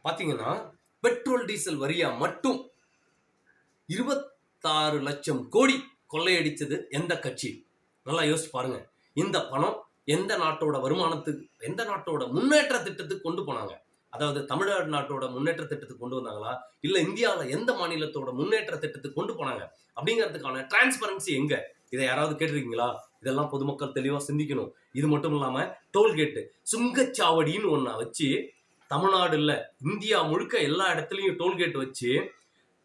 பாத்தீங்கன்னா petrol diesel வரியா மட்டும் 26 லட்சம் கோடி கொள்ளையடிச்சது எந்த கட்சி? நல்லா யோசிச்சு பாருங்க. இந்த பணம் எந்த நாட்டோட வருமானத்துக்கு, எந்த நாட்டோட முன்னேற்ற திட்டத்துக்கு கொண்டு போனாங்க? அதாவது தமிழ்நாடு நாட்டோட முன்னேற்ற திட்டத்துக்கு கொண்டு வந்தாங்களா, இல்ல இந்தியாவில் எந்த மாநிலத்தோட முன்னேற்ற திட்டத்துக்கு கொண்டு போனாங்க அப்படிங்கிறதுக்கான டிரான்ஸ்பரன்சி எங்க? இதை யாராவது கேட்டிருக்கீங்களா? இதெல்லாம் பொதுமக்கள் தெளிவா சிந்திக்கணும். இது மட்டும் இல்லாம டோல்கேட்டு, சுங்கச்சாவடின்னு ஒன்ன வச்சு தமிழ்நாடு இல்ல இந்தியா முழுக்க எல்லா இடத்துலயும் டோல்கேட் வச்சு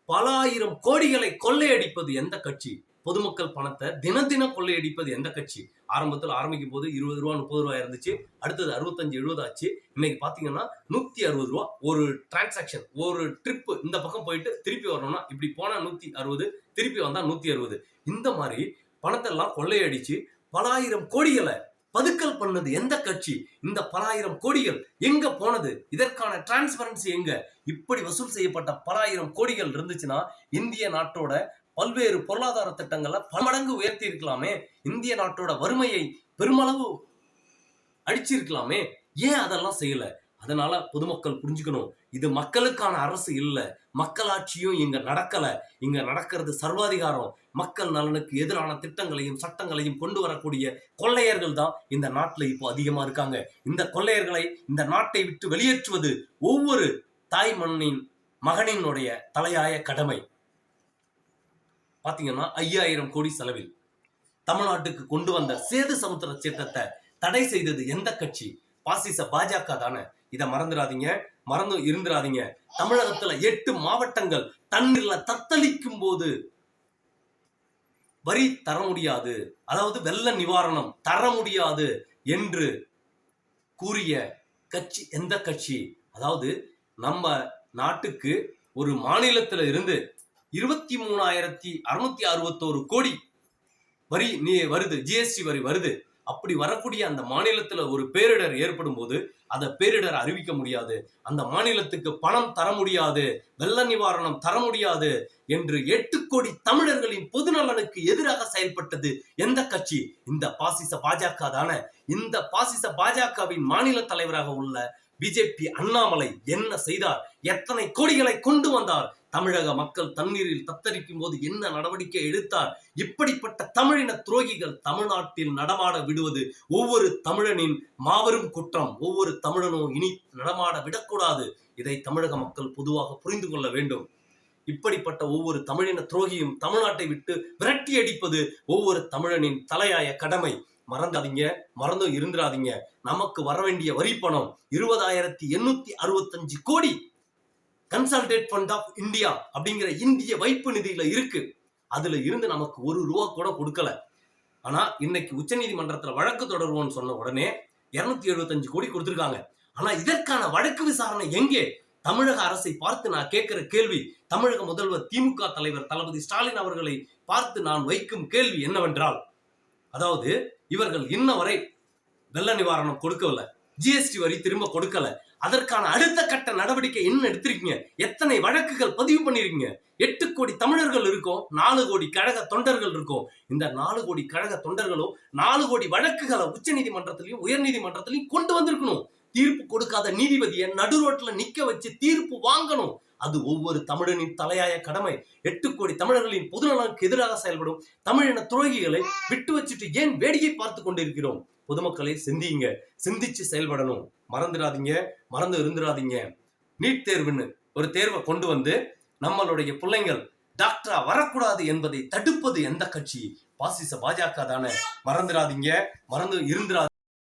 பல ஆயிரம் கோடிகளை கொள்ளையடிப்பது எந்த கட்சி? பொதுமக்கள் பணத்தை தினம் கொள்ளையடிப்பது எந்த கட்சி? ஆரம்பத்தில் ஆரம்பிக்கும் போது 20 ரூபா 30 ரூபாய் இருந்துச்சு, அடுத்தது 65-70 ஆச்சு. இன்னைக்கு பாத்தீங்கன்னா 160 ரூபா ஒரு டிரான்சாக்சன், ஒரு ட்ரிப் இந்த பக்கம் போயிட்டு திருப்பி வரணும்னா இப்படி போனா 160, திருப்பி வந்தா 160. இந்த மாதிரி பணத்தை எல்லாம் கொள்ளையடிச்சு பல ஆயிரம் கோடிகளை பதுக்கல் பண்ணது எந்த கட்சி? இந்த பல ஆயிரம் கோடிகள் எங்க போனது? இதற்கான டிரான்ஸ்பரன்சி எங்க? இப்படி வசூல் செய்யப்பட்ட பல ஆயிரம் கோடிகள் இருந்துச்சுன்னா இந்திய நாட்டோட பல்வேறு பொருளாதார திட்டங்களை பல மடங்கு உயர்த்தி இருக்கலாமே, இந்திய நாட்டோட வறுமையை பெருமளவு அடிச்சிருக்கலாமே. ஏன் அதெல்லாம் செய்யல? அதனால பொதுமக்கள் புரிஞ்சுக்கணும், இது மக்களுக்கான அரசு இல்ல, மக்களாட்சியும் இங்க நடக்கல. இங்க நடக்கிறது சர்வாதிகாரம். மக்கள் நலனுக்கு எதிரான திட்டங்களையும் சட்டங்களையும் கொண்டு வரக்கூடிய கொள்ளையர்கள் தான் இந்த நாட்டுல இப்போ அதிகமா இருக்காங்க. இந்த கொள்ளையர்களை இந்த நாட்டை விட்டு வெளியேற்றுவது ஒவ்வொரு தாய் மண்ணின் மகனினுடைய தலையாய கடமை. பாத்தீங்கன்னா 5000 கோடி செலவில் தமிழ்நாட்டுக்கு கொண்டு வந்த சேது சமுத்திர திட்டத்தை தடை செய்தது எந்த கட்சி? பாசிச பாஜக தானே. இதை மறந்துடாதீங்க, மறந்து இருந்துடாதீங்க. தமிழகத்துல 8 மாவட்டங்கள் தண்ணீர்ல தத்தளிக்கும் போது வரி தர முடியாது, அதாவது வெள்ள நிவாரணம் தர முடியாது என்று கூறிய கட்சி எந்த கட்சி? அதாவது நம்ம நாட்டுக்கு ஒரு மாநிலத்துல இருந்து 23,661 கோடி வரி வருது, ஜிஎஸ்டி வரி வருது. அப்படி வரக்கூடிய அந்த மாநிலத்துல ஒரு பேரிடர் ஏற்படும் போது அந்த பேரிடர் அறிவிக்க முடியாது, அந்த மாநிலத்துக்கு பணம் தர முடியாது, வெள்ள நிவாரணம் தர முடியாது என்று 8 கோடி தமிழர்களின் பொது நலனுக்கு எதிராக செயல்பட்டது எந்த கட்சி? இந்த பாசிச பாஜக தானே. இந்த பாசிச பாஜகவின் மாநில தலைவராக உள்ள பிஜேபி அண்ணாமலை என்ன செய்தார்? எத்தனை கோடிகளை கொண்டு வந்தார்? தமிழக மக்கள் தண்ணீரில் தத்தரிக்கும் போது என்ன நடவடிக்கை எடுத்தார்? இப்படிப்பட்ட தமிழின துரோகிகள் தமிழ்நாட்டில் நடமாட விடுவது ஒவ்வொரு தமிழனின் மாபெரும் குற்றம். ஒவ்வொரு தமிழனும் இனி நடமாட விடக்கூடாது. இதை தமிழக மக்கள் பொதுவாக புரிந்து கொள்ள வேண்டும். இப்படிப்பட்ட ஒவ்வொரு தமிழின துரோகியும் தமிழ்நாட்டை விட்டு விரட்டி அடிப்பது ஒவ்வொரு தமிழனின் தலையாய கடமை. மறந்தாதீங்க, மறந்தும் இருந்துடாதீங்க. நமக்கு வர வேண்டிய வரி பணம் 20,865 கோடி கன்சாலிடேட் ஃபண்ட் ஆஃப் இந்தியா அப்படிங்கிற இந்திய வைப்பு நிதியில இருக்கு. அதுல இருந்து நமக்கு 1 ரூபா கூட கொடுக்கல. ஆனா இன்னைக்கு உச்ச நீதிமன்றத்துல வழக்கு தொடர்வோம்னு சொன்ன உடனே 275 கோடி கொடுத்திருக்காங்க. ஆனா இதற்கான வழக்கு விசாரணை எங்கே? தமிழக அரசை பார்த்து நான் கேட்கிற கேள்வி, தமிழக முதல்வர் திமுக தலைவர் தளபதி ஸ்டாலின் அவர்களை பார்த்து நான் வைக்கும் கேள்வி என்னவென்றால், அதாவது இவர்கள் இன்ன வரை வெள்ள நிவாரணம் கொடுக்கவில்லை, ஜிஎஸ்டி வரி திரும்ப கொடுக்கல. அதற்கான அடுத்த கட்ட நடவடிக்கை என்ன எடுத்திருக்கீங்க? எத்தனை வழக்குகள் பதிவு பண்ணிருக்கீங்க? 8 கோடி தமிழர்கள் இருக்கும், 4 கோடி கழக தொண்டர்கள் இருக்கும். இந்த 4 கோடி கழக தொண்டர்களும் 4 கோடி வழக்குகளை உச்ச நீதிமன்றத்திலையும் உயர் நீதிமன்றத்திலையும் கொண்டு வந்திருக்கணும். தீர்ப்பு கொடுக்காத நீதிபதியை நடு ரோட்ல நிக்க வச்சு தீர்ப்பு வாங்கணும். அது ஒவ்வொரு தமிழனின் தலையாய கடமை. 8 கோடி தமிழர்களின் பொதுநலனுக்கு எதிராக செயல்படும் தமிழின துரோகிகளை விட்டு வச்சுட்டு ஏன் வேடிக்கை பார்த்து கொண்டிருக்கிறோம்? பொதுமக்களை சிந்திங்க, சிந்திச்சு செயல்படணும். மறந்துடாதீங்க, மறந்து இருந்துடாதீங்க. நீட் தேர்வுன்னு ஒரு தேர்வை கொண்டு வந்து நம்மளுடைய பிள்ளைங்கள் டாக்டரா வரக்கூடாது என்பதை தடுப்பது எந்த கட்சி? பாசிச பாஜக தானே. மறந்துடாதீங்க, மறந்து இருந்துடாதீங்க.